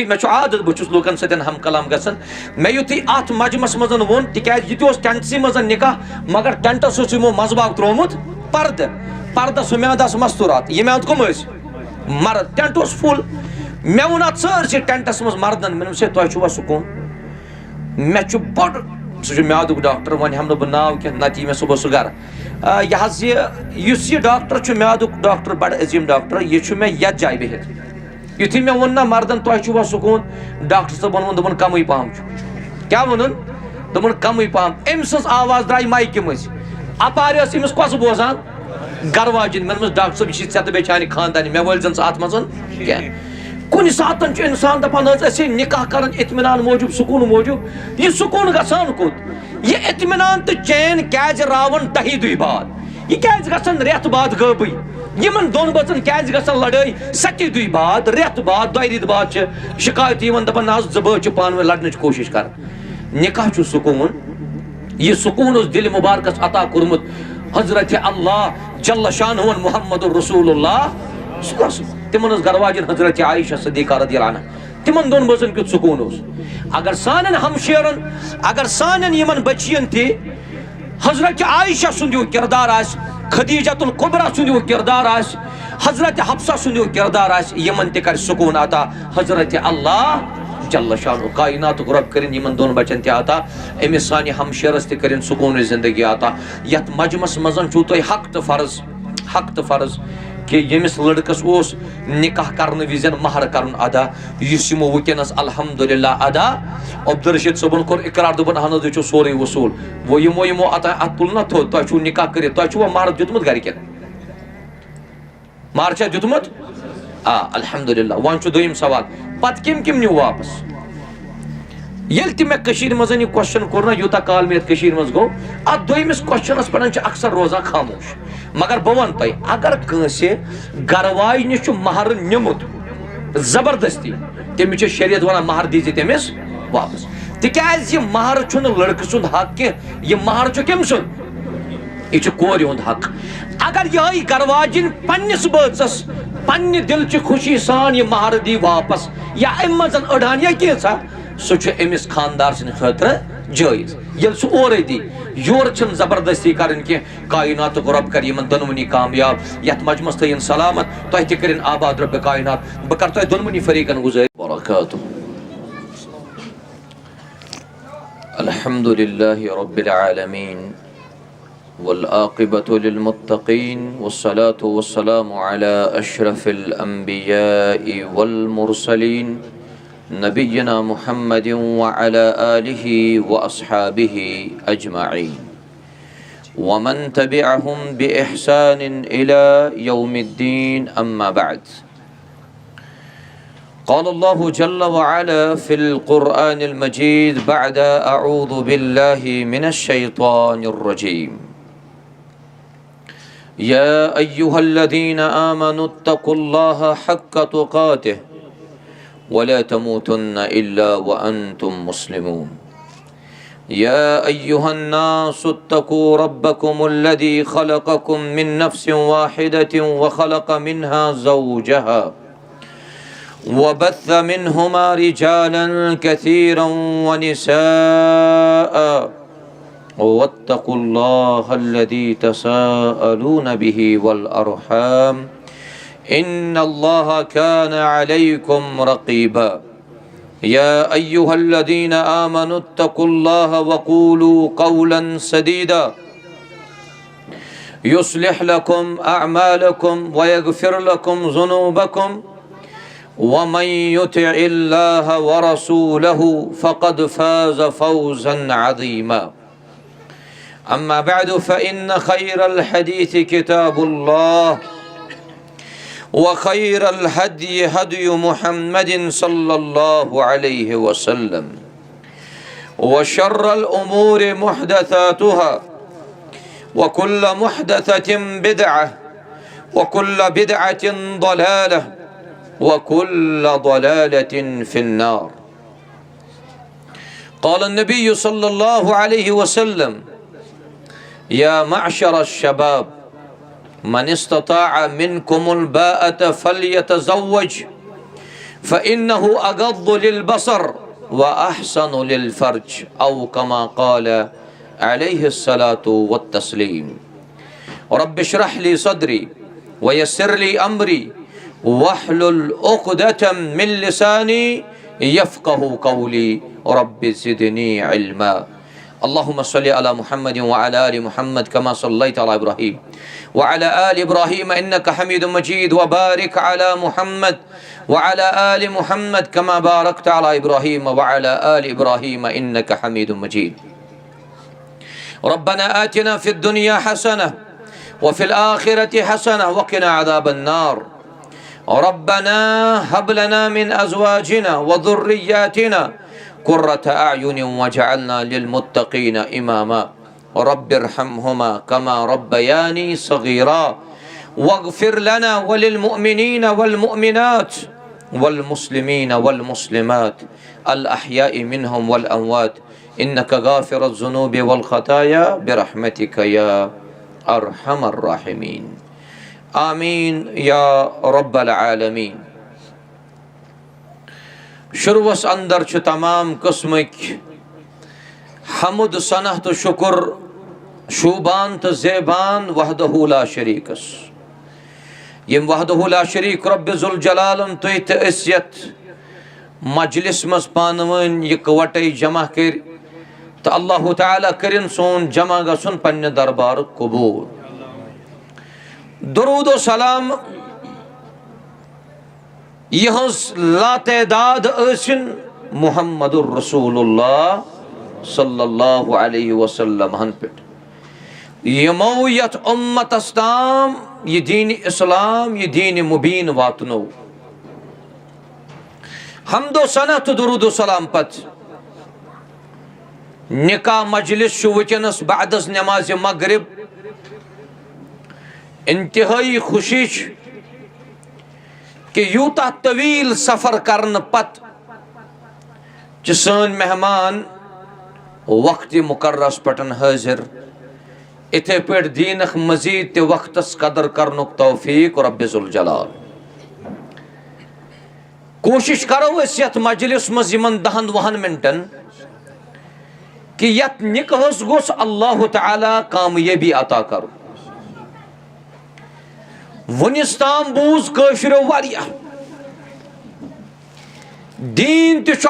मे आदत बहुत लूकन सतन हम कलाम गसन मे युथी अत मजमस मजन वोन तिकाज ये टेंटसी मजन निकाह मगर टेंटस यमो मजबाग त्रोमुत पर्द पर्द सुम्यादस मस्तूरात ये म्याद कम मर्द टेंट फुल मे वोन अत सरसे टेंटस मज मर्दन मे तुवा सुकून मे बड़ सह म्यादुक डॉक्टर वन हम बह नाव कह नत मे सुबह सह गर यह डॉक्टर म्यादुक डॉक्टर बड़ अजीम डॉक्टर यह मे यथ जाय बिहित युथी मे वोन ना मर्दन तुवा सुकून डॉक्टर साहब वोन दोपन कम पहम क्या वोन दोपन कम पहम अम सज आवाज द्राय माइक मज अपार अमिस कस बोजान गरवाजिन मे डॉक्टर साहब यह ऐ तो बेचारे खानदानी मे वल जन अत मज कह कुन सात इंसान दपान निकाह कर इत्मीनान मौजूद सुकून मौजूद यह सुकून गसान कुत यह इत्मीनान तो चैन क्या रावन 10 दुह बाद यह क्या गसन रेत बाद गबी यमन दोन बचन क्या गसन लड़ाई 7 दुह बाद रेत बाद 2 रित बाद शिकायत दपान ना जब पान लड़न कोशिश कर निकाह सुकून यह सुकून दिल मुबारकस अता कोर्मुत हजरत अल्लाह जल्ल शानुहु मुहम्मदुर रसूलुल्लाह तिमन गरवाजिन हजरत आयशा सिद्दीक़ा रज़ियल्लाहु अन्हा तिमन दोन बचन क्युत सुकून अगर सानन हमशेरन अगर सानन यमन बचियन थे हजरत आयशा सुंदो किरदार आस खदीजतुल कुबरा सुंदो किरदार आस हजरत हफ्सा सुंदो किरदार आस यमन ते कर सुकून आता हजरत अल्लाह जल्ल शानु कायनात रब करिन यमन दोन बचन ते आता अमिस सानि हमशेरस ते करिन सुकून जिंदगी आता यत मजमस मजन छु तो हक तो फर्ज कि यमिस लड़कस ओस निकाह करने विजन महर करन अदा युसिमो वुकनस अल्हम्दुलिल्लाह अदा अब्दुल रशीद सबन कोर इकरार दोबन हन जो सोरे वसूल वो यमो अता अतुल न थो तो छु निकाह करे तो छु महर दितमुत घर के महर छ दितमुत अल्हम्दुलिल्लाह वन छु दोयम सवाल पत किम न्यू वापस यल ति मे कशीर मजन यह क्वेश्चन कोर ना यूता काल में कशीर मज गो अत दोयमिस क्वेश्चनस पन अक्सर रोजा खामोश मगर बह वन तुम अगर कंसे गरवाज निश महर निमुत जबरदस्ती तमिस शरीयत वन महर दीजिए तमिस वापस तिकाज यह महर लड़क सुंद हक कह यह महर कम सुंद यह कोर हुंद हक अगर यह गरवाजिन पन्निस बचस पन्ने दिल च खुशी सान यह महर दी वापस या अम मजन अड़ान या कैसा सह अमिस खानदार सद खतर जायज ये ओर दी योर जबरदस्ती कर कायनात रब कर दोनवनी कामयाब यथ मजमस तयन सलामत तुह तरिन आबाद रब कायनात बह कर तुह दोनवनी फरीकन गुजारिश बरकातुहू अल्हम्दुलिल्लाहि रब्बिल आलमीन वल आक़िबतु लिल मुत्तक़ीन वस्सलातु वस्सलामु अला अशरफिल अंबियाइ वल मुरसलीन नबिय्यना मुहम्मदिन व अला आलिहि व अस्हाबिहि अजमईन व मन तबिअहुम बि इहसानिन इला यौमिद्दीन अम्मा बअद क़ाल अल्लाहु जल्ल व अला फ़िल क़ुरआनिल मजीद बअद अऊज़ु बिल्लाहि मिनश शैतानिर रजीम या अय्युहल्लज़ीना आमनुत्तक़ुल्लाहा हक़्क़ तुक़ातिह वला तमूतुन्न इल्ला व अंतुम मुस्लिमून या अय्युहन्नासुत्तक़ू रब्बकुमुल्लज़ी ख़लक़कुम मिन नफ़्सिन वाहिदतिन व ख़लक़ मिन्हा ज़ौजहा व बस्स मिन्हुमा रिजालन कसीरन व निसाअ वत्तक़ुल्लाहल्लज़ी तसाअलून बिही वल अर्हाम इन्नल्लाह कान अलैकुम रक़ीबा या अय्युहल्लज़ीना आमनुत्तक़ुल्लाह वक़ूलू क़ौलन सदीदा युस्लिह लकुम अअमालकुम व यग़फ़िर लकुम ज़ुनूबकुम व मन युतिइल्लाह व रसूलहु फ़क़द फ़ाज़ फ़ौज़न अज़ीमा अम्मा बअदु फ़इन्न ख़ैरल हदीस किताबुल्लाह व खैरल हदी हदी मुहम्मदिन सल्लल्लाहु अलैहि वसल्लम व शर्रल उमूर मुहदसातुहा व कुल्ल मुहदसतिन बिदअह व कुल्ल बिदअतिन ضलालह व कुल्ल ضलालतिन फिन्नार क़ाल नबी सल्लल्लाहु अलैहि वसल्लम या मअशर अश-शबाब मन इस्तताअ मिनकुमुल बाअत फल्यतज़व्वज फ़इन्नहु अग़द्दु लिल-बसर व अहसनु लिल-फ़र्ज औ कमा क़ाल अलैहिस्सलातु वत्तस्लीम। रब्बि इश्रह ली सदरी व यस्सिर ली अमरी वहलुल उक़दतम मिन लिसानी यफ़क़हू क़ौली रब्बि ज़िदनी इल्मा। अल्लाहुम्मा सल्लि अला मुहम्मद व अला आलि मुहम्मद कमा सल्लैता अला इब्राहीम व अला आलि इब्राहीम इन्नका हमीदुम मजीद व बारिक अला मुहम्मद व अला आलि मुहम्मद कमा बारकता अला इब्राहीम व अला आलि इब्राहीम इन्नका हमीदुम मजीद। रब्बना आतिना फिद दुनिया हसनह व फिल आखिरति हसनह व क़िना अज़ाबन नार। रब्बना हब लना मिन अज़वाजिना व ज़ुर्रिय्यातिना क़ुर्रता अयुन वजअलना लिलमुत्तक़ीना इमामा। रब्बिरहमहुमा कमा रब्बयानी सग़ीरा वग़फ़िर लना व लिलमुअमिनीना वल मुअमिनात वल मुस्लिमीना वल मुस्लिमात अल अहयाइ मिनहुम वल अमवात इन्नका गाफ़िरुज़ ज़ुनूबि वल ख़ताया बिरहमतिका या अरहमर राहिमीन। आमीन या रब्बल आलमीन। शुरुवस अंदर छु तमाम किस्मक हमुद सनह तो शुक्र शूबान तो ज़ेबान वहदहु ला शरीकस। यम वहदहु ला शरीक रब्बि ज़ुल जलालन तुय तो असियत मजलिस मज पानवन इकवटे जमा कर तो अल्लाह ताला करिन सोन जमा गसन पन्ने दरबार कबूल। दुरूद व सलाम यहस लातदाद असिन मुहम्मदुर रसूलुल्लाह सल्लल्लाहु अलैहि वसल्लम हन पे यमो यत उम्मत अस्ताम ये दीन इस्लाम ये दीन मुबीन वातनो। हमदो सनत दुरूद व सलाम पत निकाह मजलिस वुकनस बादस नमाज मगरिब इंतहाई खुशी कि यूता तवील सफर करने पत सन मेहमान वक्त मुकर्रस पटन हाजिर इथे पे दीन मजीद ते वक्तस कदर करनुक तौफीक रब्बि ज़ुल जलाल। कोशिश करो यत मजलिस मज 10-20 मिनटन कि यत निकाहस गोस अल्लाह ताला कामयाबी अता करो। वनिस्ताम बूज कशरो वारिया दीन तज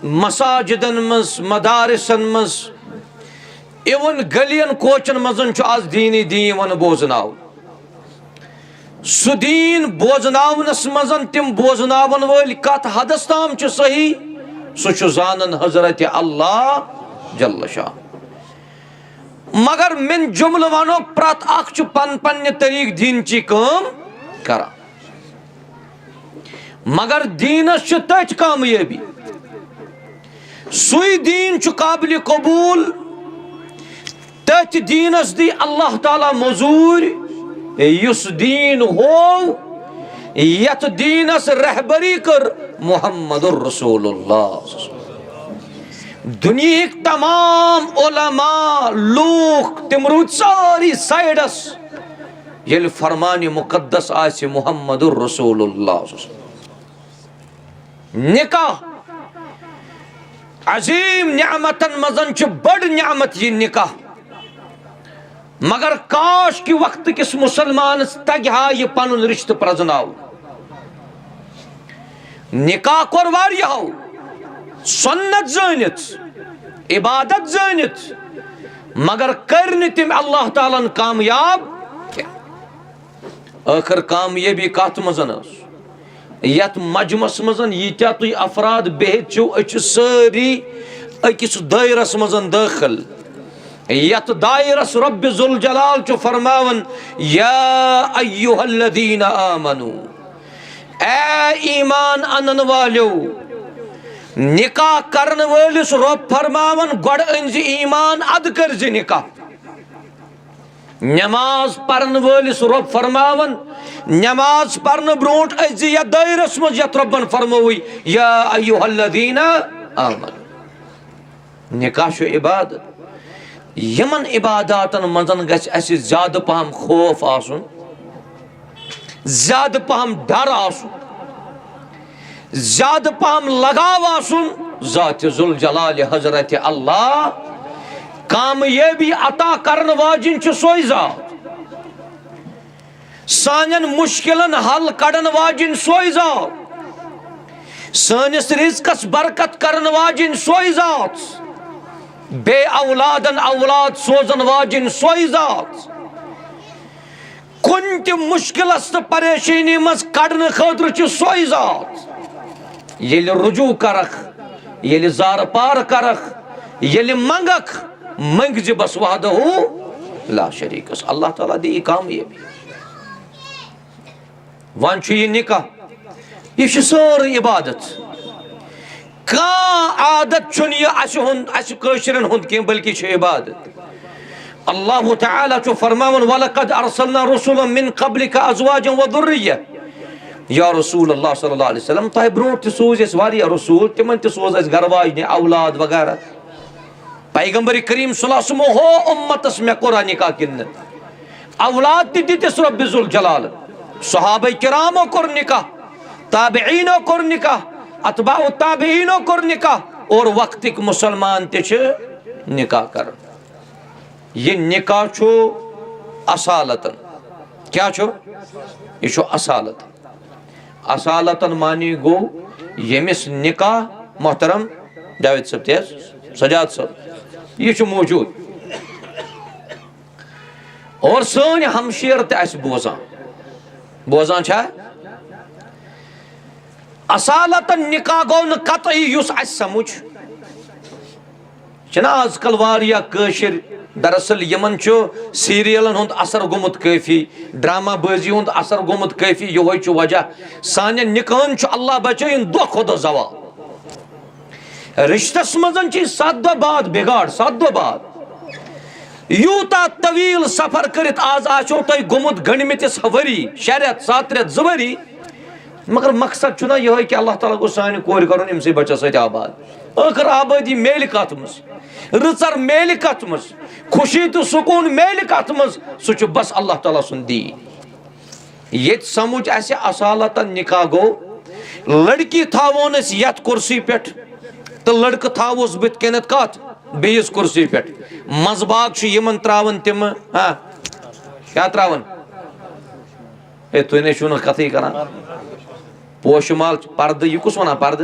मसाजिदन मज मदारिसन मज इवन गलियन कोचन मजन आज दीनी दीन बोजनाव सु दीन बोजनावनस मजन तिम बोजनावन वल कत हदस ताम च सही सु जानन हजरत अल्लाह जल्ल शाह। मगर मिन जुमल वनो प्रत अख पन पन्ने तरीक दीन ची काम करा मगर दीनस तथ कामयाबी सुई दीन काबिल कबूल तथ दीनस दी अल्लाह ताला मजूर युस दीन हो यत दीनस रहबरी कर मुहम्मदुर रसूलुल्लाह। दुनिया तमाम उलमा लोग तिम रूद सारी साइडस ये फरमानी मुकद्दस आसे मुहम्मदुर रसूलुल्लाह। निकाह अजीम नियामतन मजन च बड़ नियामत ये निकाह मगर काश कि वक्त किस मुसलमान तगहा ये पन रिश्त प्रजनाव। निकाह कोर वारियो सुन्नत जानित इबादत जानित मगर करने तिम अल्लाह ताला कामयाब आखिर कामयाबी कत मजन यत मजमस मजन यीत्या तुई अफराद बेहित छो सारी अकिस दायरस मजन दाखिल यत दायरस रब्बि ज़ुल जलाल चो फरमावन या अय्युहल्लज़ीना आमनू ए ईमान अनन वालो निकाह करन वलिस रब फरमावन गड अनज ईमान अद करज निकाह। नमाज परन वलिस रब फरमावन नमाज परन ब्रोट अज या दायरस मज यत रब्बन फरमोई या अय्युहल्लज़ीना आमनू। निकाह शो इबादत यमन इबादतन मजन गछ अस ज्यादा पहम खौफ आसुन ज्यादा पहम डर आसुन ज्यादा पहम लगाव आसुन ज़ात ज़ुल जलाल हजरत अल्लाह कामयाबी अता करन वाजिन सोई ज़ात सानन मुश्किलन हल कड़न वाजिन सोई ज़ात सानिस रिज़्क़स बरकत करन वाजिन सोई ज़ात बे औलादन औलाद सोजन वाजिन सोई ज़ात कुन त मुश्किलस तो परेशानी मज कड़न खतर सोई ज़ात येल रुजू करख येल जार पार करख येल मंगख मंग ज बस वहदहु ला शरीक अल्लाह ताला दी कामयाबी वन यह निकाह यह सारी इबादत का आदत यह हुंद कह बल्कि इबादत अल्लाह तआला फरमावन वलक़द अरसलना रुसुलन मिन क़ब्लिका अज़वाजन व ज़ुर्रिय्या या रसूल अल्लाह सल्लल्लाहु अलैहि वसल्लम तह ब्रोह त सोज वारिया रसूल तिमन त सोज गरवाज औलाद वगैरह पैगंबर करीम सल्लल्लाहु अलैहि वसल्लम हो उम्मतस मे कोरा निकाह किन औलाद त दितिस रब्बि ज़ुल जलाल सहाबा किरामो कोर निकाह ताबईनो कोर निकाह अतबाउ ताबईनो कोर निकाह और वक्तिक मुसलमान ते निकाह कर ये निकाह छो असालतन क्या छो ये छो असालतन असालतन मानी गो यमिस निकाह मोहतरम जावेद साहब तेज सजाद साहब ये छो मौजूद और सन हमशेर ते बोजान बोजान छा असालतन निकाह गो न कतई युस समझ छना आजकल वारिया कशिर दरअसल यमन सीरियलन हुंद असर गोमुत काफी ड्रामा बाजी हुंद असर गोमुत काफी योह वजह सान निकाहन अल्लाह बचाइन दो खुद जवाल रिश्तस मजन 7 दो बाद बिगाड़ 7 दो बाद यूता तवील सफर करित आज आचो तुम गोमुत गणमितिस वरी 6 रेत 7 रेत 2 वरी मगर मकसद चुना यह कि अल्लाह ताला को सान कोर कर अमस बच्चा सत आबाद आखिर आबादी मेल कत मज रचर मेल कत मज खुशी तो सुकून मेल कत मज सह बस अल्लाह ताला सुन दीन ये समझ असालतन निकाह गो लड़की थावन यथ कुर्सी पे तो लड़क थावोस बुत कनत कत बेस कुर्सी पे मजबाग यमन त्रावन तिम हाँ क्या त्रावन ए तुह ने कथी कर पोशमाल पर्द यह कुस वन पर्द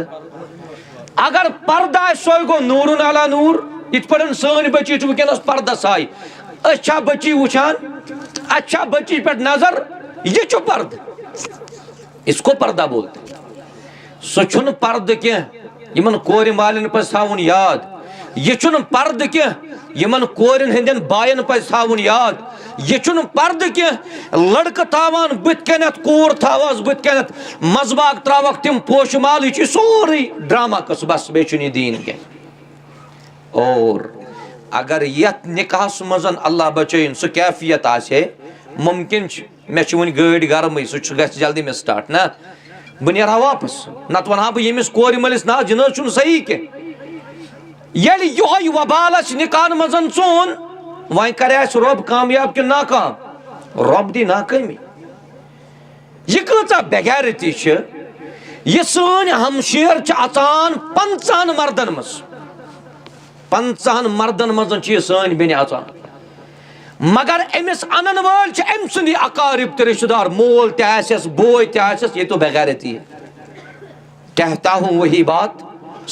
अगर पर्द सो गो नूर अला नूर इत पे सन बची वनस पर्दस आय अच्छा बची वुचान अच्छा बची पे नजर यह पर्द इसको पर्दा बोलते सह पर्द कह कोर मालिन पे थावन याद यह पर्द कह कोरन हंदन बायन पे थावन याद यह पर्द कह लड़क थावान बुत कनत कूर थावास बुत कनत मजबाग त्रावक तिम पोशमाल यह सोरी ड्रामा कस बस बे दीन कह और अगर यथ निकाहस मजन अल्लाह बचन सह कैफियत आसे मुमकिन मे वन गाड़ी गर्म सह ग जल्दी में स्टार्ट ना बह नेरा वापस नत वना बह यमिस कोर मलिस ना जन सही कह ये योह वबाल निकाह मजन चोन वह कर रब कामयाब कि नाकाम रब दी नाकामी यह कचा बेगैरती यह सन हमशेर अचान 50 मर्दन मज 50 मर्दन मजन यह सन बेन अचान मगर अमिस अनन वाल अम सुंद अकारिब तो रिश्तेदार मोल तस बोय तस ये तो बेगैरती है कहता हूँ वही बात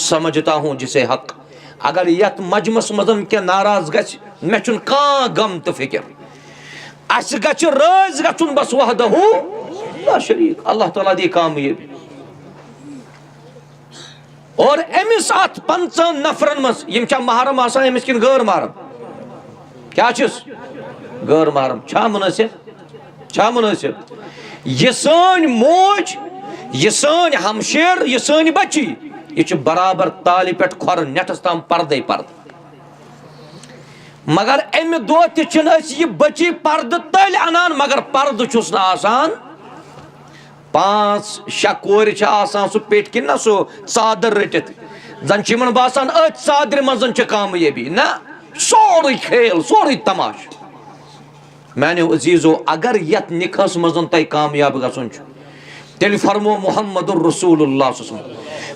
समझता हूँ जिसे हक अगर यथ मजमस मजन क्या नाराज गछ मे गम तो फिक्र अस गछ राज गछुन बस वहदहु ला शरीक अल्लाह ताला दी कामयाबी और अमिस अत 50 नफरन मज यम महरम आसान अमिस किन गैर महरम क्या गैर महरम छा मुनासिब यह सन मोज यह सन हमशेर यह सन बची यह बराबर ताली पे खोर नेटस ताम पर्दे पर्द मगर अमि दो यह बची पर्द तल अनान मगर पर्द चुस ना आसान 5-6 कोर सह पेट कि ना सो चादर रटित जन बासान अथ चादर मजन कामयाबी ना सोरे खेल सोरे तमाश मैंने अजीजो अगर यथ निकाहस मजन तह कामयाब गसन तेल फरमो मुहम्मदुर रसूलुल्लाह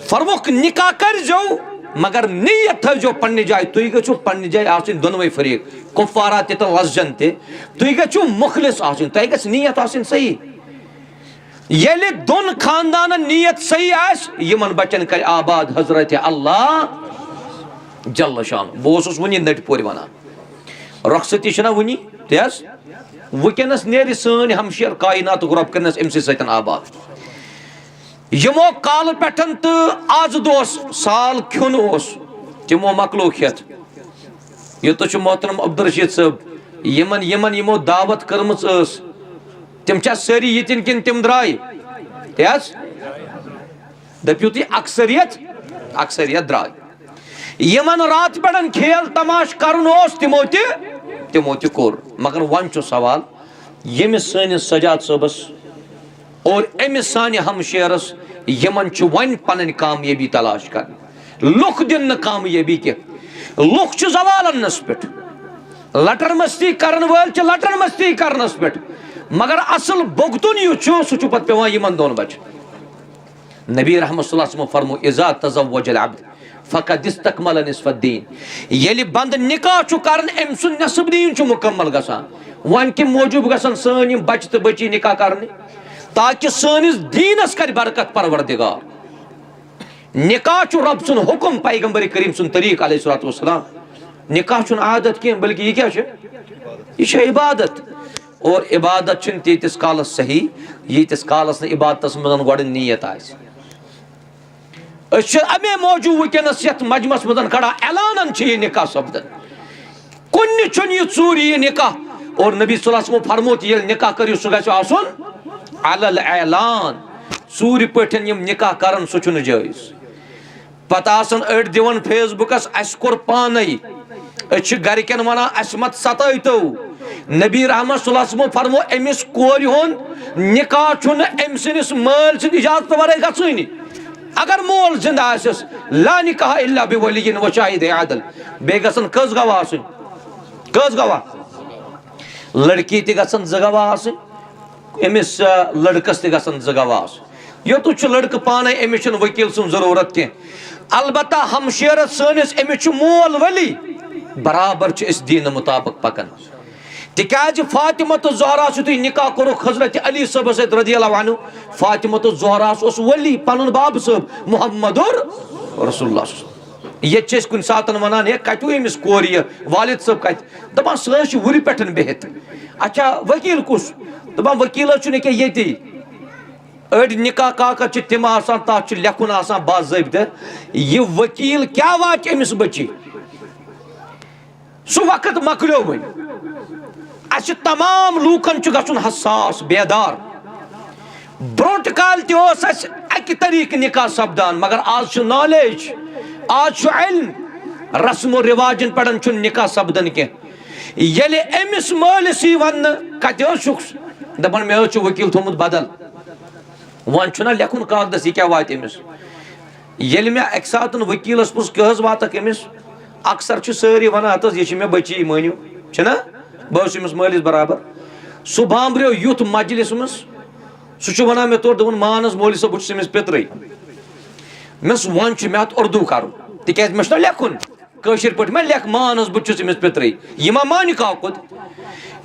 फरमोक निकाह कर जाओ मगर नीयत थो जो पन्ने जाए तुई गो पन्ने जाए आसिन दोनों फरीक कुफारा ते तो लसजन ते तुई गो मुखलिस आसिन तुई गस नीयत आसिन सही येले दोन खानदान नीयत सही आस यमन बचन कर आबाद हजरत अल्लाह जल्ल शान बोस वनी नट पोर वना रखसती छना वनी तेस वकनस नेर सन हमशेर कायनात रब करनस अमस सतन आबाद यमो काल पेठन तो आज दोस साल खुन तिमो मकलो खेत ये तो मोहतरम अब्दुल रशीद साहब यमन यमन यमो दावत कर्म तिम सारी यतिन किन तिम द्राय दपू तुम अक्सरियत द्राय यमन रात पे खेल तमाश कर तिमो कोर मगर वन सवाल यमिस सनिस सजाद सबस और अमिस सानि हमशेरस यमन वन पन कामयाबी तलाश कर लुक दिन कामयाबी के लुक जवाल अन्नस पे लटर मस्ती करन वल लटर मस्ती करनस पे मगर असल बोगतुन यु सह पे पेवान यमन दोन बच नबी रहमत सल्लल्लाहु अलैहि वसल्लम फरमो इज़ा तज़व्वजल अब्द फ़क़द इस्तकमल निस्फ़ुद्दीन येलि बंद निकाह करन अम सुन नस्ब दीन मुकम्मल गसान वन कि मौजूब गसन सन बच तो बची निकाह करने ताकि सनिस दीनस कर बरकत परवरदिगार निकाह रब सुन हुकुम पैगंबर करीम सुन तरीक अलैहिस्सलातु वस्सलाम निकाह आदत कह बल्कि यह क्या इबादत और इबादत तीतिस कालस सही यीतिस कालस इबादत मज गो नीयत अमे मौजूद वनस ये मजमस मज खड़ा ऐलान यह निकाह सपदन कुन यह चूर यह निकाह और नबी सल्लल्लाहु अलैहि वसल्लम फरमोत ये निकाह करियो सह गन अलल ऐलान चूर पे निकाह कर सह जायज पता अड़ दिवन फेसबुकस अस कोर पान गरकन वना अस मत सतो नबी रहमत सल्लल्लाहु अलैहि वसल्लम फरमो अमिस कोर हुंद निकाह अम सनिस माल सद इजाजत वरै गनी अगर मोल जिंद आसस ला निकाह इल्ला बिवलियिन व शाहिद अदल बे गसन कस गवाह आसन कस गवाह लड़की ते गसन ज गवाह आसन अमिस लड़कस ते गसन ज गवाह योत लड़क पान अमिस वकील सुन जरूरत कह अलबत्ता हमशेर सनिस अमिस मोल वली बराबर दीन मुताबिक पकन तिकाज फातिमत ज़हरा तुम निकाह कोरुक हजरत अली साहब सत रज़ियल्लाहु अन्हु फातिमत ज़हरा वली पन बाब साहब मुहम्मदुर रसूलुल्लाह ये कुन सात वनान है कत अमिस कोर वालिद साहब कत दपान सह वुर पे बिहित अच्छा वकील कुस दपान वकील ये अड़ निकाह काकद तिम तथ लेखुन बाज़ाब्त यह वकील क्या वाच अमिस बची सह वक्त मकलो वन अस तमाम लूकन गन हसास बेदार ब्रोट काल अक तरीक निकाह सपदान मगर आज नॉलेज आज इल्म रस्म रिवाजन पे निकाह सपदन कह ये अमिस मालिस वन कत दपान मे वकील थोमुत बदल वन लेखुन कागदस यह क्या वात अमिस ये मे अक सात वकीलस पुस कह वातक अमिस अक्सर सारी वन हत यह मे बची मानियो छना बस अमिस मालिस बराबर सह बाम्ब्रो युथ मजलिस मज सह वन मे तोर दोपन मानस मौली सब बस पितर मेस वन मे अत उर्दू कर तिक मे लेखुन कशिर पे मे लेख मानस बस पितर यह मा मान काकुद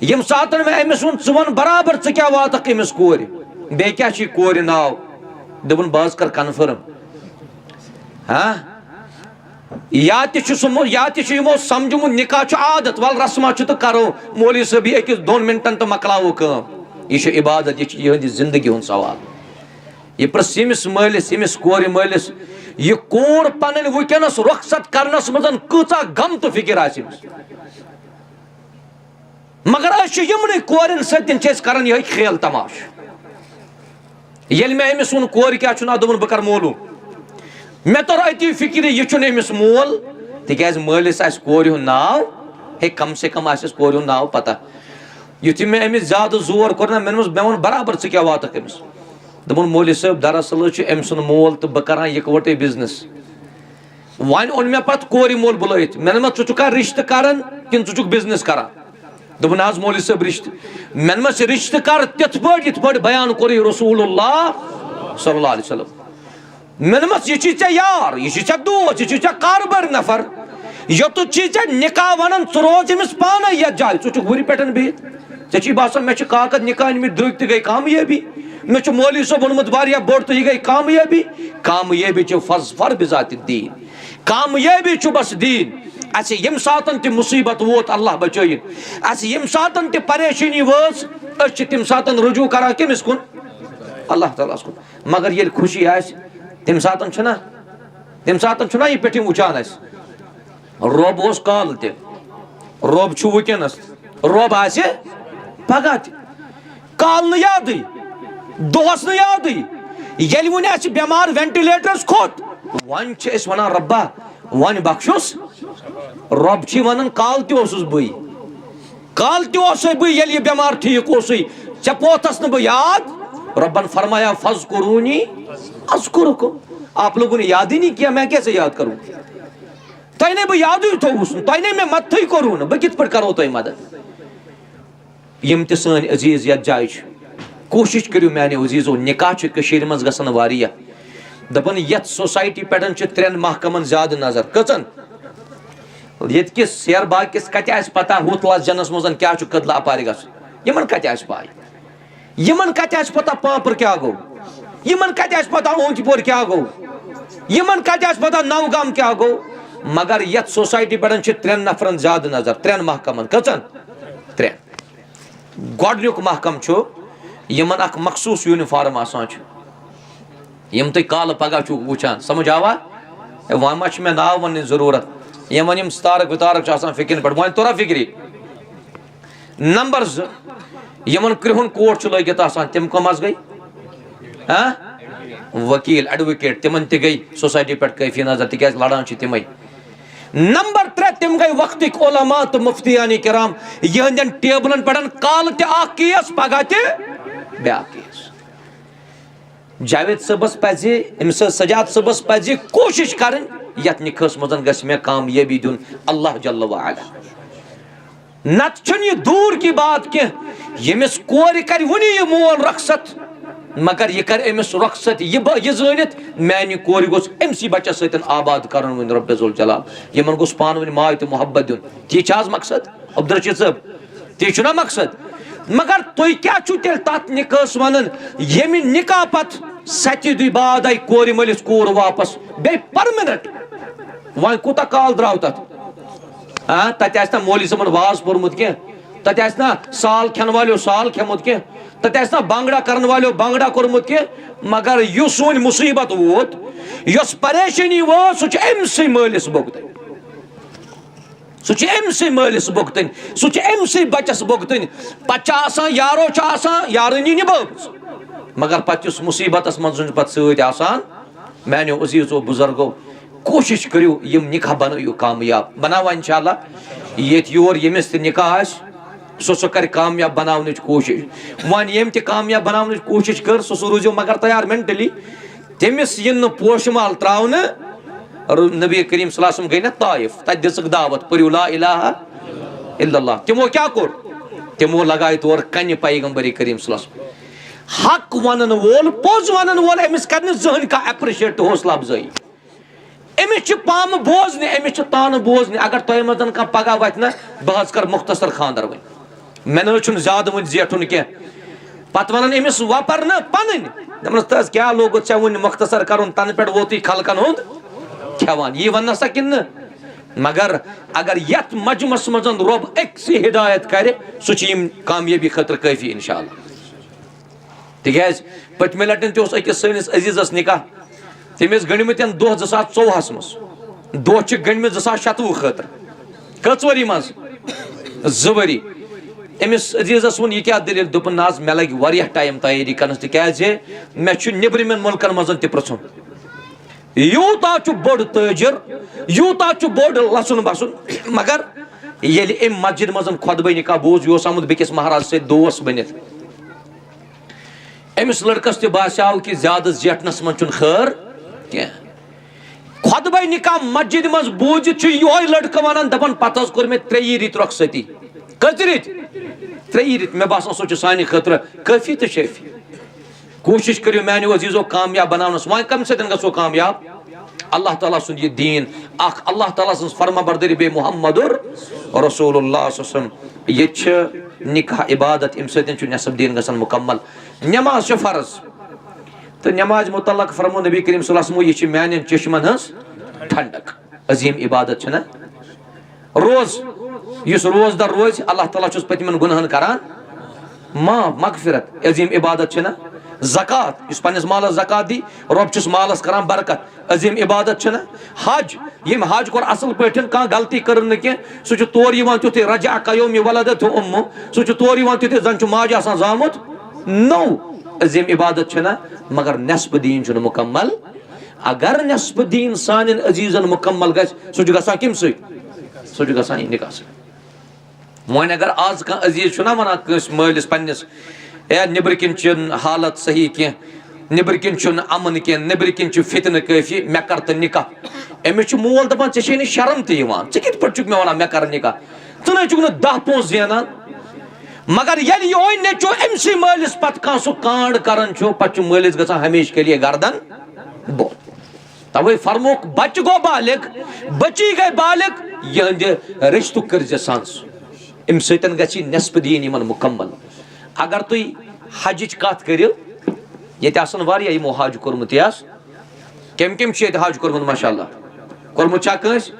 यम सात मे अमिस वन वन बराबर क्या वातक अमिस कोर बे क्या कोर नाव दोपन बस कर कन्फर्म हाँ या तमो समझमु निकाह आदत वल रस्मा तो करो मौली साहब अकिस 2 मिनटन तो मकलावो कम यह इबादत यह जिंदगी हूं सवाल यह प्रस यमिस मालिस यमिस कोर मालिस यह कोर पन वनस रुखसत करनस मज कचा गम तो फिक्र मगर यमन कोरन सत कर यह खेल तमाश ये मे अमिस वो कोर क्या दोपन बह कर मोलूम मे तर अति फिक्र यह अमिस मोल तिक मालिस कोर हुंद नाव हे कम से कम आस कोर हुंद नाव पता युथ मे अमिस ज्यादा जोर कोर ना मे वो बराबर क्या वातक अमिस दोपन मौली साहब दरअसल अम सुन मोल तो बह कर इकवटे बिजनेस वन ओन मे पे कोर मोल बुलत मे कर रिश्त कर कि बिजनेस कर दोपन मौली साहब रिश्त मे रिश्त कर तिथ पे बयान कोर रसूलुल्लाह सल्लल्लाहु अलैहि वसल्लम मेनमस ये चे यार ये चे दोस्त ये चे कारबर नफर योत चे निकाह वन रोज अमिस पान ये जाए वुर पे बिहित चे बासान मे काकद निकाह मे द्रुग त गई कामयाबी मे मौलवी सोब वोनमुत वारिया बोड़ तो यह गई कामयाबी कामयाबी फर बिजात दीन कामयाबी बस दीन अस यम सातन त मुसीबत वोत अल्लाह बचोन अस यम सातन त परेशानी वस तम सातन रुजू करा कमिस कुन अल्लाह ताला कुन मगर ये खुशी आस तम सातन यह पे वुचान रोब काल त रोब वुकनस रोब आसे पगह काल न याद दोहस न याद ये वन बेमार वेंटिलेटरस खोत वन वन रब्बा वन बख्शुस रब वन काल तुस बह बेमार ठीक चे पोथस न बह याद रब्बन फरमाया फज़कुरूनी अज़कुरुकुम आप लोगों ने याद ही नहीं किया मैं कैसे याद करूं तैने बह याद थोस तैने मैं मत करूँ बह कित पे करो तुम मदद यम त सन अजीज ये जाय कोशिश करू माने अजीजो निकाह मज गसन वारिया दपन यथ सोसाइटी पे 3 महकमन ज्यादा नजर कचन ये सेर बाग किस कत पता हुत जनस मज क्या कदला अपार गस यमन कत पाय यमन कत पता पापर क्या गो यमन कत पता ओंतपोर क्या गो यमन कत पता नवगाम क्या गो मगर यथ सोसाइटी पे 3 नफरन ज्यादा नजर 3 महकमन कचन 3 गोडनुक महकम यमन अख मखसूस यूनिफॉर्म आसान यम तुम काल पगह वुचान समझ आवा वन मा मे नाव वन जरूरत यमन यम स्तारक वितारक फिक्र पे वन तोरा फिक्री नंबर 2 यमन कृहुन कोट लगित तम कम गई वकील एडवोकेट तिमन त गई सोसाइटी पे कैफी नजर तिक लड़ान तम नंबर 3 तम गई वक्त उलमा तो मुफ्तियानी किराम यहंदन टेबलन पे काल तेस पगह त्या केस जावेद सबस पज अमिस सजाद सबस पज कोशिश कर निखस मज मे कामयाबी दिन अल्लाह जल्ल वाला नत यह दूर की बात कह यमिस कोर कर वनी यह मोल रखसत मगर यह कर अमिस रखसत यह जानित मानि कोर गोस अमसी बच्चस सतन आबाद कर वन रब्बुल जलाल यमन गोस पान वन माय तो मोहब्बत दिन ती मकसद अब्दुलरशीद साहब ती मकसद मगर तुम क्या तेल तथ निकास वन यम निकाह पत 7 दुह बाद आई कोर मलिस कोर वापस बे परमानेंट वन कूता काल द्राव तथ तत मौलवी समन वाज पोर्मुत कह तत साल खेन वालो साल खेमुत कह तत बांगड़ा करन वालो बांगड़ा कोर्मुत कह मगर युस वन मुसीबत वोत यस परेशानी वो सह अमसे मलिस भुगतन सह मलिस भुगतन सह बच्चस भुगतन पे यारो यारनी निभावस मगर पे मुसीबत मज पे सतान मानो अजीजो बुजुर्गो कोशिश करू यम निकाह बनू कामयाब बनावा इंशाअल्लाह ये योर यमिस निकाह सह कर कामयाब बनाव कोशिश वन यम कामयाब बनाव कोशिश कर सह रूजो मगर तैयार मेंटली तमिस इन पोशमाल त्रावन नबी करीम सल्लल्लाहु अलैहि वसल्लम गई ना ताइफ तत दिसक दावत पढ़ू ला इलाहा इल्लल्लाह तिमो क्या कोर तिमो लगाए तौर कन्य पैगंबरी करीम सल्लल्लाहु अलैहि वसल्लम हक वनन वोल पोज वनन वोल अमिस कर जहन का एप्रिशिएट हौसला अफजाई अमिस पाम बोजन अमिस तान बोजन अगर तुम मज कह पगह वत ना बह कर मुख्तसर खानदर वन मे न ज्यादा वन जेठुन कह पत वन अमिस वपर न पन दस क्या लोग ऐ वन मुख्तसर कर तन पे वोत खलकन हुंद खेवान यह वन सा कि मगर अगर यथ मजमस मज रब अक्सी हिदायत कर सह कामयाबी खतर काफी इंशाअल्लाह तिकाज पतमे लटन तस अकिस सनिस अजीजस निकाह तमिस गणिमत दह 2014 मज दह गणिमत 2027 खतर कच वरी मज 2 वरी अमिस अजीजस वन यह क्या दलील दोपन नाज मे लगे वारिया टाइम तैयारी करनस तिकाज मे निब्रमन मुल्कन मज पृछुन यूता बोड़ ताजिर यूता बोड़ लसन बसन मगर ये अम मस्जिद मज खुतबा निकाह बोज यह आमुत बेकिस महाराज से दोस्त बनित अमिस लड़कस बास्याव कि ज्यादा जेठनस मन खैर कह खुतबा निकाह मस्जिद मज बूजित यो लड़का वन दपान पत कोर मे 3 रित रुखसती कत रित 3 रित मे बासान सह सानि खतर काफी तो शफी कोशिश करियो मानियो अजीजो कामयाब बनावनस वह कम से गो कामयाब अल्लाह ताला सुन ये दीन अल्लाह ताला सुन फरमा बरदरी बे मुहम्मदुर रसूलुल्लाह ये निकाह इबादत अम सत नसब दीन गसन मुकम्मल नमाज फर्ज तो नमाज मुतल्लक फरमो नबी करीम सल्लल्लाहु अलैहि वसल्लम ये मान चश्मन हज ठंडक अजीम इबादत ना रोज युस रोजदार रोज अल्लाह ताला चुस पतिमन गुनाहन करान माफ मगफिरत अजीम इबादत ना ज़कात इस पन्निस मालस ज़कात दी रब चुस मालस करान बरकत अजीम इबादत ना हज यम हज कोर असल पठन कह गलती कर न के सह तौर तुथे रजा कयोम वलदत उम्मु सह तौर तुथे जन माज आसान जामुत नौ अजीम इबादत ना मगर नस्ब दीन चुन मुकम्मल अगर नस्ब दीन सान अजीजन मुकम्मल गस सह गसान कम सह गसान निकाह सह वन अगर आज कह अजीज चुना वना कस मालिस पन्निस ए निबर किन हालत सही कह निबर किन अमन कह निबर किन फितन काफी मे कर तो निकाह अमिस मोल दपान ऐ शर्म तक कित पे मे वन मे कर निकाह तुन चुक 10 पोस जेनान मगर ये योय नेचो अमसी मालिस पत कह सह कांड करान पे मालिस गसान हमेशा के लिए गर्दन बो तवे फरमोक बच गो बालिक बची गई बालिक यह रिश्तु कर सांस अम सतन गि नस्ब दीन इन मुकम्मल अगर तुम हज कत करो ये यमो हज कोर्मुत कम कम हज कोर्मुत माशाअल्लाह कोर्मुत कंस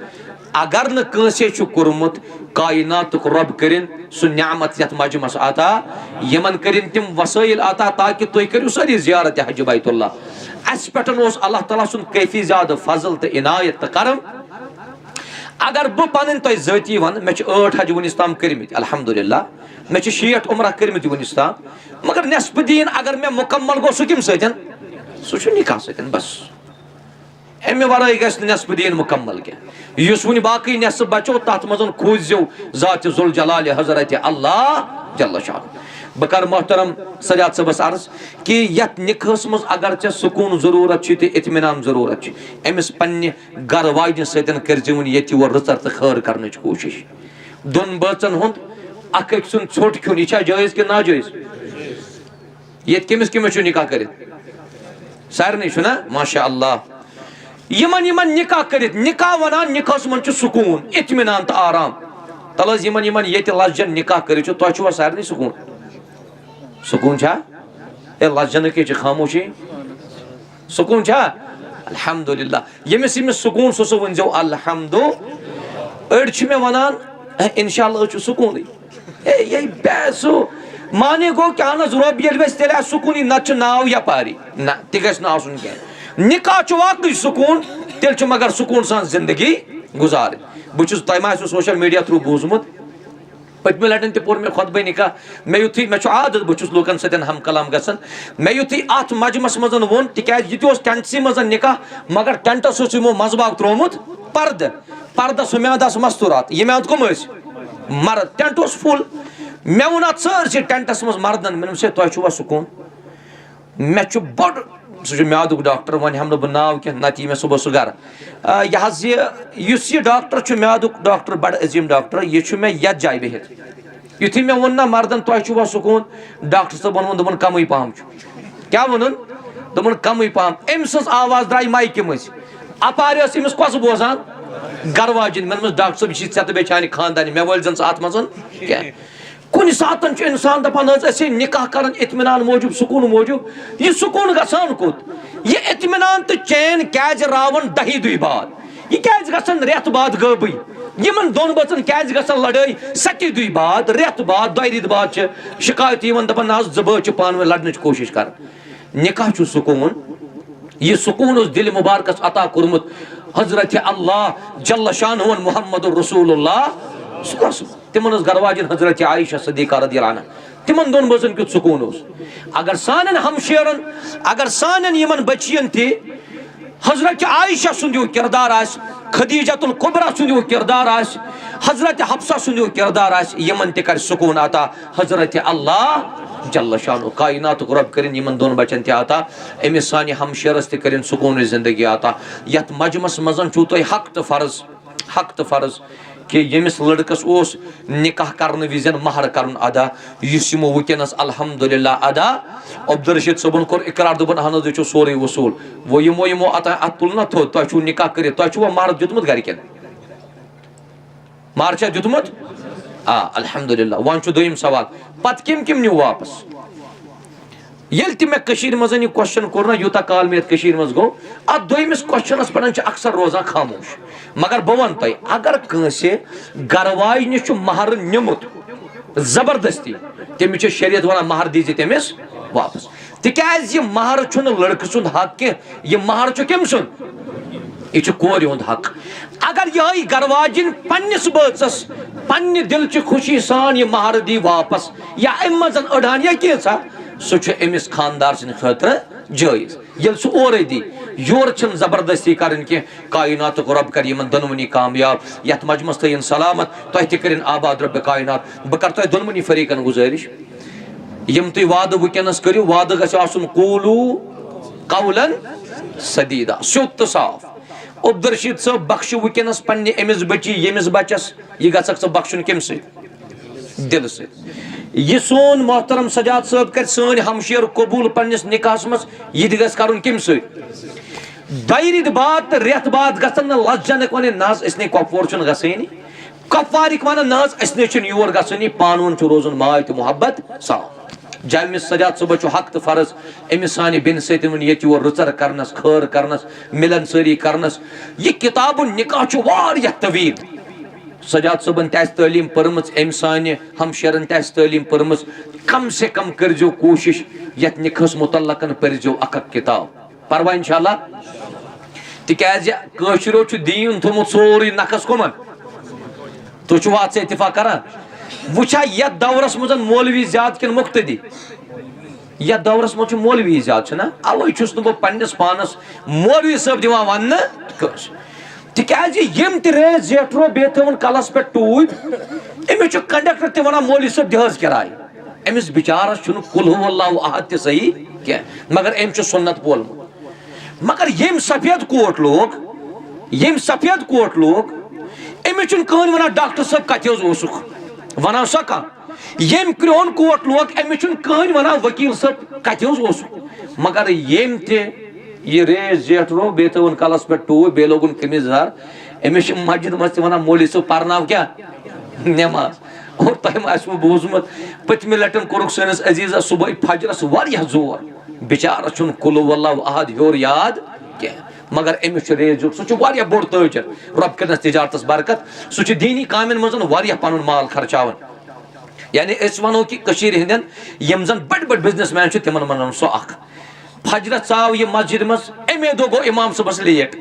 अगर न कंसे कोर्मुत कायनात रब करिन सु नियामत यथ मजमस अता यमन करिन तिम वसाइल अता ताकि तुम करो सारी जियारत हज बैतुल्लाह अस पे अल्लाह ताला सुन कैफी ज्यादा फजल तो इनायत तो करम अगर बह पन तुम जती वन मे 8 हज वनिस ताम कर्मित अल्हम्दुलिल्लाह मे 60 उम्रह कर्मित वनिस ताम मगर नस्ब दीन अगर मे मुकम्मल गो सह कम सतन सह निकाह सतन बस अमे वराई गस नस्ब दीन मुकम्मल क्या युस वन बाकी नस्ब बचो तथ मज खोजो जात जुल जलाल हजरत अल्लाह जल्ल शाह बह कर मोहतरम सजाद सबस अर्ज कि यथ निकाहस मज अगर ऐ सुकून जरूरत तो इत्मीनान जरूरत अमिस पन्ने गर वाजन सतन कर ये रचर तो खैर कर कोशिश दोन बचन हुंद अख सुन छोट खुन यह जायज कि नाजायज ये कमिस कमिस निकाह कर सारे ना माशा अल्लाह यमन निकाह कर निकाह वनान निकाहस मन सुकून इत्मीनान तो आराम तल यमन ये लजन निकाह कर तुम सारे सुकून सुकून ए लजन के खामोशी सुकून अल्हम्दुलिल्लाह यमिस यमिस सुकून सो वनजो अल्हम्दु अड़ मे वनान इंशाअल्लाह सुकून ये बैसो माने गो क्या न रोब ये तेल सुकून नत नाव यपारी ना तह गुन कह निकाह वाकई सुकून तेल मगर सुकून सान जिंदगी गुजार बहुत तुम सोशल मीडिया थ्रू बूजमुत पत्म लटन तोर मे खुतबे निकाह मे युथी मे आदत बहुत लूकन सतन हम कलाम गसन मे युथी अत मजमस मज वोन तिकाज ये टेंटसी मज निकाह मगर टेंटस यमो मजबाग त्रोमुत पर्द पर्द सुम्याद मस्तूरात ये म्याद कम मर्द टेंट फुल मे वोन अत सारे टेंटस मज मर्दन मे तुवा सुकून मे बड़ सह म्यादुक डॉक्टर वन हम बह नाव कह नत मे सुबह सह गर यह डॉक्टर म्यादुक डॉक्टर बड़ अजीम डॉक्टर यह मे यथ जाय बिहित युथी मे वोन ना मर्दन तुवा सुकून डॉक्टर साहब वोन दोपन कम पहम क्या वोन दोपन कम पहम अम सज आवाज द्राय माइक मज अपार अमिस कस बोजान गर वाजिन मे डॉक्टर साहब यह ऐ तो बेचान खानदानी मे वल जन अत मज क्या कुन सात इंसान दपान निकाह कर इत्मीनान मौजूद सुकून मौजूद यह सुकून गसान कुत यह इत्मीनान तो चैन क्या रावन 10 दुई बाद यह क्या गसन रेत बाद गबी यमन दोन बचन क्या गसन लड़ाई 7 दुई बाद रेत बाद 2 रित बाद शिकायत दपान ना जब पान लड़न कोशिश कर निकाह सुकून यह सुकून दिल मुबारकस अता कोर्मुत हजरत अल्लाह जल्ल शानुहु मुहम्मदुर रसूलुल्लाह तिमन गरवाजिन हजरत आयशा सदीका रदियल्लाहु अन्हा तिमन दोन बचन क्युत सुकून अगर सानन हमशेरन अगर सानन यमन बचियन थे हजरत आयशा सुंदो किरदार आस खदीजतुल कुबरा सुंदो किरदार आस हजरत हफ्सा सुंदो किरदार आस यमन ते कर सुकून आता हजरत अल्लाह जल्ल शानु कायनात रब करिन यमन दोन बचन ते आता अमिस सानि हमशेरस ते करिन सुकून जिंदगी आता यत मजमस मजन छु तो हक तो फर्ज कि यमिस लड़कस ओस निकाह करने विजन महर करन अदा युसिमो वुकेनस अल्हम्दुलिल्लाह अदा अब्दुल सबन कोर इकरार दोपन हन जो सोरे वसूल वो यमो अतुल न थो तो निकाह कर तो महर दितमुत गरिकन महर छा दितमुत अल्हम्दुलिल्लाह वन दोयम सवाल पत किम न्यू वापस ये मे मज यह क्वेश्चन कोर ना यूता काल मे मज गो अत दोयमिस क्वेश्चनस पे अक्सर रोजान खामोश मगर बह वन तुम अगर कंसे गरवाज नश महर निमुत जबरदस्ती तमिस शरीयत वन महर दीजिए तमिस वापस तिकाज यह महर लड़क सुंद हक कह यह महर कम सुंद यह कोर हुंद हक अगर यह गरवाजिन पन्निस बचस पन्ने दिल ची खुशी सान यह महर दी वापस या अम मज अड़ान या कैसा सह अमिस खानदार सद खतर जायज ये सह ओर दी योर जबरदस्ती कर कायनात रब कर दोनवनी कामयाब यथ मजमस तयन सलामत तुह तन आबाद रब कायनात बह कर तुह दोनवनी फरीकन गुजारिश यम तुम वाद वुकनस करो वाद गूल कौलन सदीदा स्योत तो साफ अब्दुल रशीद साहब बख्श वुकनस पन्ने अमिस बची यमिस बचस यह गख बख्शन कम दिल से यह सोन मोहतरम सजाद साहब कर सन हमशेर कबूल पन्निस निकाहस मज यह गस करुन कम सत बाद रेत बाद गन लजन वन नज अस कपवार गसनी कपवार वन नज योर गसनी पान वन रोजन माय तो मोहब्बत साफ जमिस सजाद साहब हक तो फर्ज अमिस सान बिन सत योर रुचर करनस खर करनस मिलन सारी करनस यह किताब निकाह तवील सजाद साहबन तलीम पर्म अम सान हमशेरन तलीम पर्म कम से कम करजो कोशिश ये निकाहस मुतल्लकन पर्जो अक किताब परवा इंशाअल्लाह तिकाज कशरो दीन थोमुत सोरी नखस कुमन तुम अत इतफाक करान वुछा यथ दौरस मज मौलवी ज्यादा किन मुक्तदी यथ दौरस मज मौलवी ज्यादा ना अवे छुस बह पन्निस पानस मौलवी साहब दिवान वन तिकाज यम रेज जेठरो बे थवन कलस पे टूब अमिस कंडक्टर ते वन मौलवी साहब दिहज किराय अमिस बिचारस कुल हुवल्लाहु अहद ते सही क्या मगर अम सुन्नत बोलमुत मगर यम सफेद कोट लोग अमिस कहन वन डॉक्टर साहब कत वन सा कह यम क्रोन कोट लोग अमिस कहन वन वकील साहब कत मगर यम ये रेज जेठरो बे थवन कलस पे टूब बे लोगन कमीजदार अमिस मस्जिद मज वन मौलवी साहब परनाव क्या नमाज और तुम बूजमुत पतम लटन कोरुक सैनिस अजीजा सुबह फजरस वारिया जोर बिचारस कुल हुवल्लाहु अहद योर याद क्या मगर अमिस रेज सह बोड़ ताजर रब करनस तिजारतस बरकत सह दीनी कामन मज पन माल खर्चावन यानी वनो कि हिंदन यम जन बड़ बिजनेसमैन तिमन मन सह फजरत चाव यह मस्जिद मज अमे दो गो इमाम सबस लेट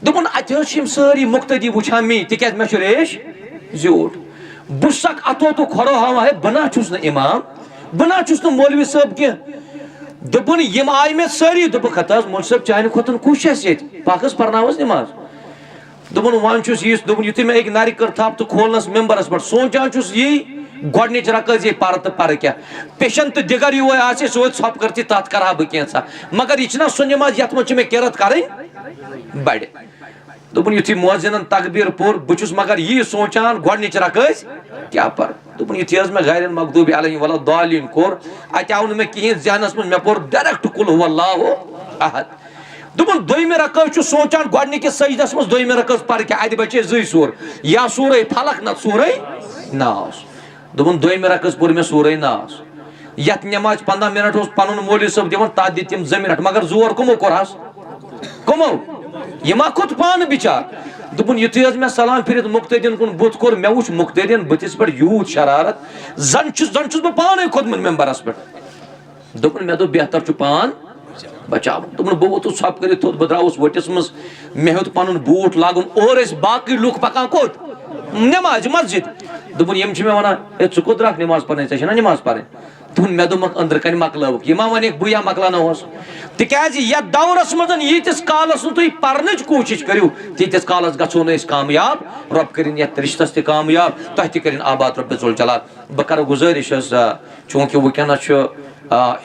दोपन अत सारी मुक्तदी वुछान मे तिक मे रेश ज्यूट बुसक अतो तो खरो हवा है बना चुस न इमाम बना चुस न मौलवी साहब कह दोपन यम आय मे सारी दोप खत मौलवी साहब चान खुतन कुछ ये पाकस परनावस नमाज दोपन वन दोपन युथ मे एक नारि कर थप तो खोलनस मेम्बरस पे सोचान यी गोडनिच रकज ये पर तो पर क्या पेशन तो दिगर यो आसे सो छप करती तत करा बह कैसा मगर यह सो नमाज यथ मे किरत कर बड़े दोपन युथी मुअज्जिनन तकबीर पोर बुचुस मगर यह सोचान गोडनिच रकज क्या पर दोपन युथी मे गैरन मगदूबी अलैहिम वला दालिन कोर अत आव मे कहीं जहनस मे पोर डायरेक्ट कुल हुवल्लाहु अहद दोपन दोयमे रकज सोचान गोडनिकस सजदस मज दोयमे रकज पर क्या अद बचे जई सूर या सूरे फलक न सूरे नास दोपन दोयमे रकज पोर मे सूरे नास यथ नमाज 15 मिनट पन मौलवी साहब दिवन तथ दित 2 मिनट मगर जोर कमो कोरहस कमो यह खुद पान बिचार दोपन युथी मे सलाम फिर मुक्तदीन कुन बुत कोर मे वुच मुक्तदीन बुतिस पे यूत शरारत जन बह पान खोदमुत मेम्बरस पे दोपन मे दो बेहतर पान बचाव दोपन बह वोतुस छप कर थोद बह द्रावुस वटिस मज मे हेत पन बूट लागुन और बाकी लुक पकान कोत नमाज मस्जिद दोपन यम मे वन छु कोत द्राक नमाज पढ़ने ऐ नमाज पढ़ दोपन मे दोक अंदर कन मकलवक यह मा वन बह या मकलानोस तिकाज यथ दौरस मज यीतिस कालस तुम पर्नच कोशिश करो तीतिस कालस गो न कामयाब रब करिन यथ रिश्तस त कामयाब तुह त करिन आबाद रब जुल जलाल बह कर गुजारिश चूंकि वुकनस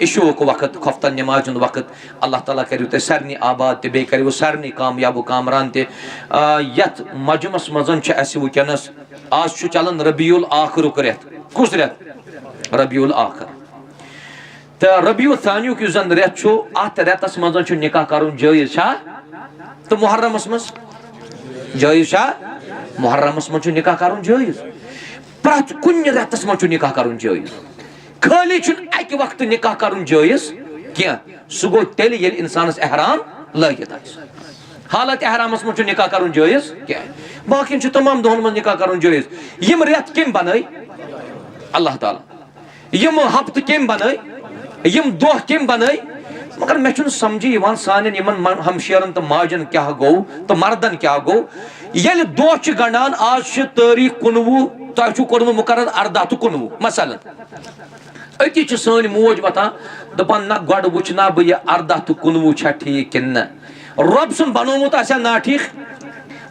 इशूक वक्त खफ्तन नमाज वक्त अल्लाह ताला करू तुम सारे आबाद तो बे करू सारे कामयाब कामरान तथ मजमस मजन वनस आज चलान रबीउल आखिरुक रेत कुस रेत रबीउल आखिर तो रबीउल थानियुक जन रेत अत रेतस मज निकाह कर जायज तो मुहर्रमस मज जायज मुहर्रमस मज निकाह कर जायज प्रत कुन रेतस मज निकाह कर जायज खाली अकि वक्त निकाह कर जायज क्या सह गो तेल ये इंसानस एहराम लगित हालत एहरामस मज निकाह कर जायज क्या बाकी तमाम दोहन मज निकाह कर जायज यम रेत कम बन अल्लाह ताला यम हफ्त कम बन यम दोह कम बन मगर मे समझी सान हमशेरन तो माजन क्या गो तो मर्दन क्या गो ये दोह गंडान आज तारीख 19 तुम कोर्म मुकर्रर 18 तो 19 मसलन अति सन मोज वतान दपान ना गड वुच ना बह 18 तो 19 छा ठीक कि न रब सुन बनोमुत आसा ना ठीक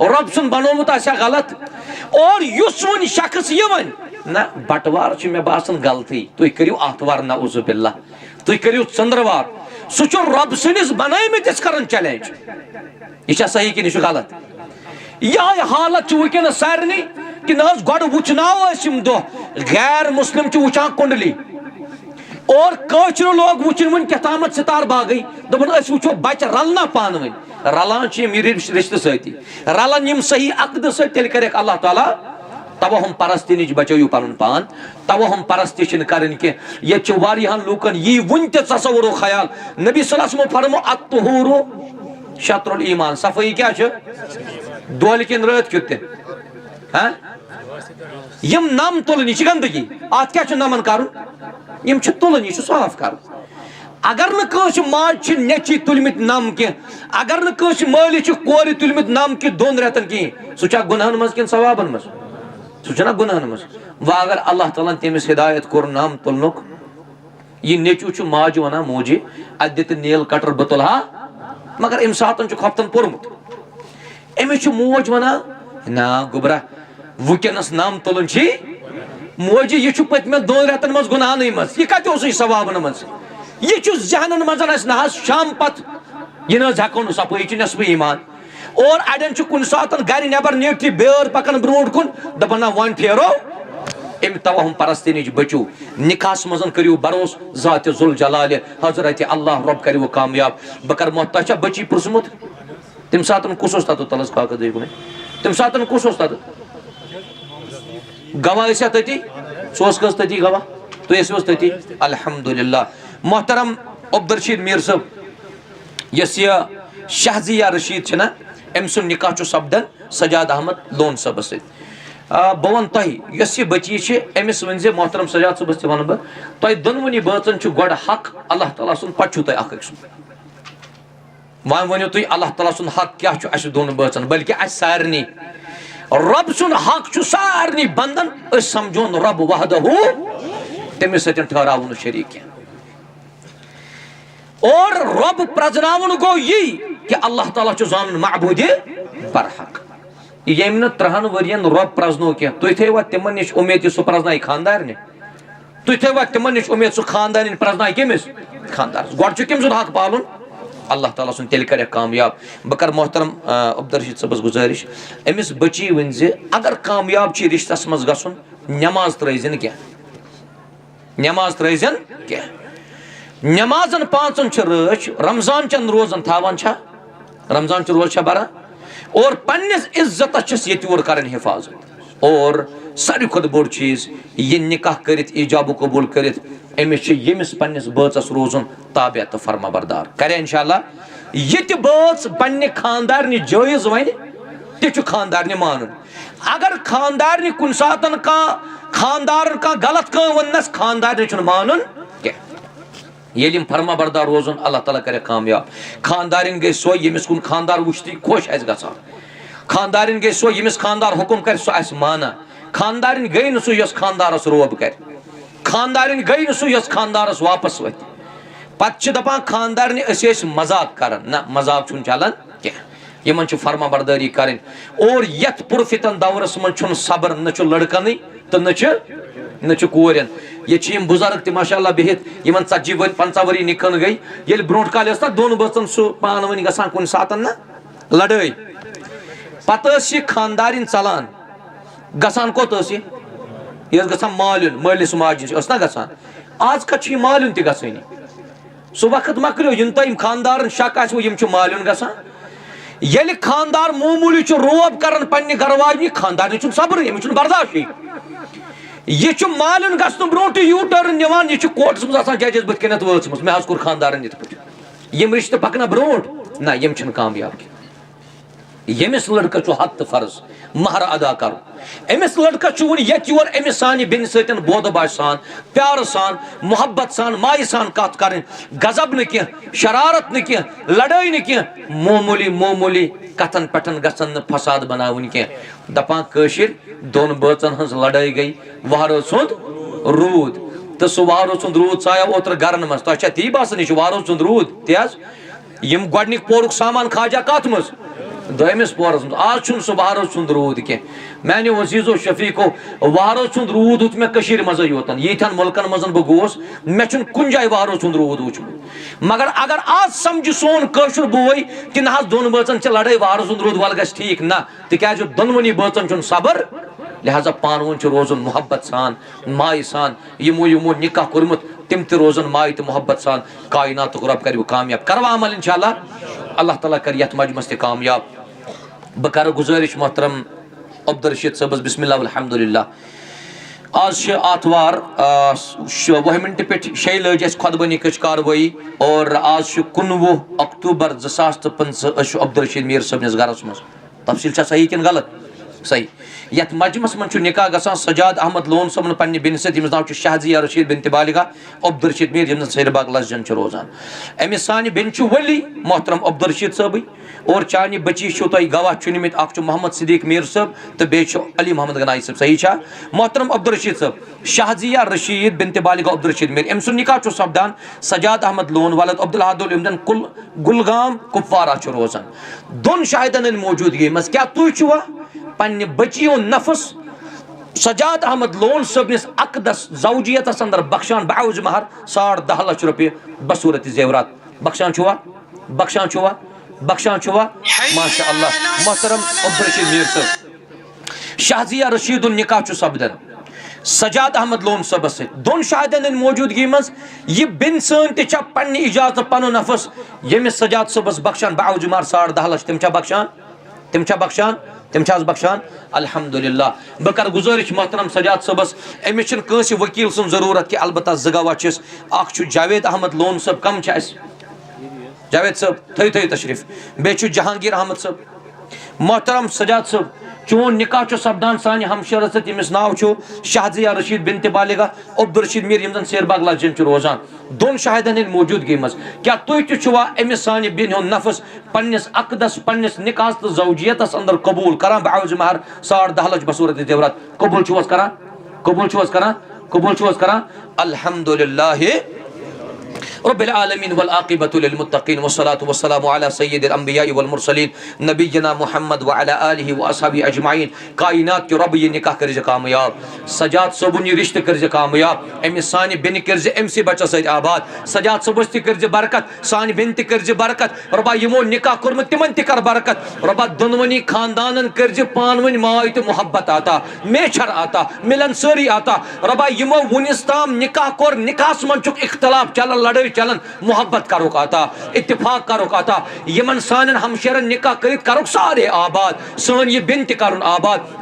रब सुन बनोमुत आसा गलत और युस वन शख्स ये वन ना बटवार मे बासन गलती तुम करू आतवार ना उजुबिल्ला तुम करू चंद्रवार सह रब सनिस बनमिस कर चैलेंज यह सही कि यह गलत यह हालत वनस सारे कि ना गड वुचनाव दो गैर मुस्लिम वुचान कुंडली और कचर लोग वुचन वन कतामत सितार बागई दोपन वो बच्चे रलना पान वन रलान रिश्ते सती रलान सही अकद तेल कर अल्लाह ताला तवहम परस्ती नश बचो पन पान तवहम परस्ती कर ये लूकन यी वन तस्वुर ख्याल नबी सल्लल्लाहु फरमो अत्तहुरु शत्रुल ईमान सफाई क्या दोल किन रात क्युत यम नम तुलन यह गंदगी अत क्या नमन कर तुलन यह साफ कर अगर न माज नेची तुलमित नम कह अगर न मालि कोर तुलमित नम कि 2 रेतन कहें सह गुनाहन मज कि सवाबन मज सह गुनाहन मज व अगर अल्लाह ताला तमिस हिदायत कोर नम तुलनुक यह नेचू माज वन मोजी अत दित नील कटर बह तुलहा मगर अम सात खफ्तन पोर्मुत अमिस मोज वन ना गुबरा वुकनस नम तुलन मोजी यह पतम 2 रेतन मज गुनाहन मज यह कत सवाबन मज यह जहनन मज ना शाम पत यह हेको सफाई नस्फ ईमान और अड़न कुन सात गर नबर नीट बेर पकन ब्रोट कुन दपन ना वन फेरो अम तवहम परस्ती नश बचो निकास मज करू भरोस जात जुल जलाल हजरत अल्लाह रब करू कामयाब बह कर मोह तह बची पुरसमुत तम सात कुस तत तलस पाक तम सात कुस तत गवाह तती सोस कस तती गवाह तुम तती अल्हम्दुलिल्लाह मोहतरम अब्दुल मीर साहब यस शहजिया रशीद ना अम सुन निकाह सपदन सजाद अहमद लोन सब बह वन तुह यस बची अमिस वन मोहतरम सजाद सबस वन बह तुह दोनवनी बचन गो हक अल्लाह ताला सुन पु तुम अख वन वनो तुम अल्लाह ताला सुन हक क्या दोन बचन बल्कि सारे रब सुन हक सारे बंदन समझोन रब वहदहू तमिस सतन ठहरावन शरीक और रब प्रजनावन गो यी कि अल्लाह ताला जान मअबूद बरहक यम न 3 वरियन रब प्रजनो क्या तुम थवा तिमन नश उम्मीद सह प्रजन खानदार तुम थवा तिमन नश उम्मीद सह खानदार प्रजन कमिस खानदार गो कम सुन हक पालन अल्लाह ताला सुन तेल कर कामयाब बह कर मोहतरम अब्दुल रशीद सबस गुजारिश अमिस बची वन अगर कामयाब रिश्तस मज गसन नमाज त्रजन क्या नमाज त्रजन क्या नमाजन 5 रच रमजान चन रोजन थावान रमजान रोज बरान और पन्निस इज्जत ये कर हिफाजत और सारी खुद बोड़ चीज यह निकाह कर ईजाब कबूल कर अमिस यमिस पन्निस बचस रोजन ताबे तो फर्मा बरदार करे इंशाअल्लाह ये बच पन्ने खानदार जायज वन तु खानदार मान अगर खानदार कुन सात खानदार गलत कम वनस खानदार मान क्या ये फर्मा बरदार रोजन अल्लाह ताला करे कामयाब खानदारिन गई सो यमिस कुन खानदार वुचती खुश गसान खानदारिन गई सो यमिस खानदार हुकुम कर सो माना खानदारिन गई न सो खानदारस रोब कर खानदारिन गई न सो खानदारस वापस वत पत दपान खानदार मजाक कर ना मजाक चलान क्या यमन फर्मा बरदारी करें और यथ पुरफितन दौरस मन सब्र न लड़कन तो न न कोरन ये बुजुर्ग त माशाअल्लाह बिहित इन 40-50 वरी निकन गई ये ब्रोट काल ना दोन बचन सह पान वन ग कुन सात ना लड़ाई पे खानदारिन चलान गसान कोत यह ग मालिन मालिस माजिन ना ग आज कत मालिन त गनी सह वक्त मकलो इन तुम खानदार शक आम मालिन गसान खानदार मामूली रोब कर पे गरवाजन खानदार सब्र अमिस बर्दाश्त यह मालिन गसन ब्रो यू टर्न निवान यह कोर्टस मज जजस बुत कन वचम मे कोर खानदार यम रिश्ते पकना ब्रो ना यम कामयाब यमिस लड़का हक तो फर्ज महर अदा करो अमिस लड़का वन ये योर अमिस सान बेन सतन बोदबाश सान प्यार सान मोहब्बत सान माय सान कत कर गजब न कह शरारत न कह लड़ाई न कह मामूली मामूली कथन पठन गसन फसाद बनावन कह दपान दोन बचन हज लड़ाई गई वहरो सुंद रूद तो सह वहरो सुंद रूद आया ओतर गरन मज तुम ती बासान यह वहरो सुंद रूद तेज यम गोडनिक पोरुक सामान खाजा कत मज दमिस पोरस आज सह वहरो सुंद रूद कह मानो अजीजो शफीको वहरो सुंद रूद वो मे मज योतन यीथन मुल्कन मज बह गोस मे कुन जाए वहरो सुंद रूद वुचमुत मगर अगर आज समझ सोन कशुर बोय कि ना दोन बचन लड़ाई वहरो सुंद रूद वल गस ठीक ना तिकाज दोनवनी बचन सबर लिहाजा पान वन रोजन मोहब्बत सान माय सान यमो यमो निकाह कोरमुत तिम त रोजन माय तो मोहब्बत सान कायनात रब कर कामयाब करवा अमल इंशाअल्लाह अल्लाह ताला कर यथ मजमस त कामयाब बह कर गुजारिश मोहतरम अब्दुलरशीद सबस बिस्मिल्लाह अल्हम्दुलिल्लाह आज आतवार 20 मिनट पे 6 लज खुतबनी कार्रवाई और आज 19 अक्टूबर 2025 अब्दुलरशीद मीर सबनिस गरस मज तफसील सही किन गलत सही यथ मजमस मन निकाह गसान सजाद अहमद लोन सबन पन्ने बिन सत यमिस नाव शहजिया रशीद बिनत बालिगा अब्दुलरशीद मीर यम सैरबाग लसजन रोजान अमिस सानि बिन वली मोहतरम अब्दुलरशीद सब और चानि बची तुम गवाह चुनिमित अख मोहम्मद सिद्दीक मीर सब तो बे अली मोहम्मद गनाई सब सही छा मोहतरम अब्दुलरशीद सब शहजिया रशीद बिनत बालिगा अब्दुलरशीद मीर अम सुन निकाह सपदान सजाद अहमद लोन वालद अब्दुल हादुल इमदन गुलगाम कुपवारा रोजान दोन शाहिदन मौजूदगी मज क्या तुवा पन्ने बचियों नफस सजाद अहमद लोन सबनिस अकदस जौजियत अंदर बख्शान बाउज महर 10.5 लाख रुपये बसूरत जेवरात बख्शान माशा अल्लाह मोहतरम अब्दुलरशीद मीर सब शहजिया रशीद निकाह सपदन सजाद अहमद लोन सबस दोन शाहिदन मौजूदगी मज यह बिन सन त पन्ने इजाजत पन नफस यमिस सजाद सबस बख्शान बाउज महर 10.5 लाख तम बख्शान अल्हम्दुलिल्लाह बह कर गुजारिश मोहतरम सजाद सबस अमिस कंस वकील सुन जरूरत कि अलबत्ता ज गवाह अख जावेद अहमद लोन सब कम जावेद सब थो तशरीफ बे जहांगीर अहमद सब मोहतरम सजाद सब चोन निकाह सपदान सान हमशर सत यमिस नाव शहजिया रशीद बिनत बालिगा अब्दुलरशीद मीर यम सैरबाग लसजन रोजान दोन शाहिदन मौजूदगी मज क्या तुम तुवा अमिस सान बिन हुंद नफस पन्निस अकदस पन्निस निकाह तो जौजियत अंदर कबूल करान बाउज महर 10.5 लाख बसूरत जेवरात कबूल करान अल्हम्दुलिल्लाह रब्बिल आलमीन वल आक़िबतु लिल मुत्तक़ीन वस्सलातु वस्सलामु अला सय्यिदिल अंबियाइ वल मुरसलीन नबियना मुहम्मद व अला आलिहि व अस्हाबी अजमाइन कायनात के रब ये निकाह कर कामयाब सजाद सबुन ये रिश्ते कर कामयाब अमिस सानि बिन कर अमसी बच्चा सत आबाद सजाद सबस त कर बरकत सानि बिन त कर बरकत रबा यमो निकाह कोरमुत तिमन त कर बरकत रबा दोनवनी खानदानन कर पानवन माय तो मोहब्बत आता मेछर आता मिलन सारी आता रबा यमो वनिस ताम निकाह कोर निकाह मन इख्तलाफ चलन लड़ाई चलन मोहब्बत करुक आता इत्तिफाक करुक आता यमन सानन हमशरन निकाह करित करुक सारे आबाद सान ये बिन त करुन आबाद।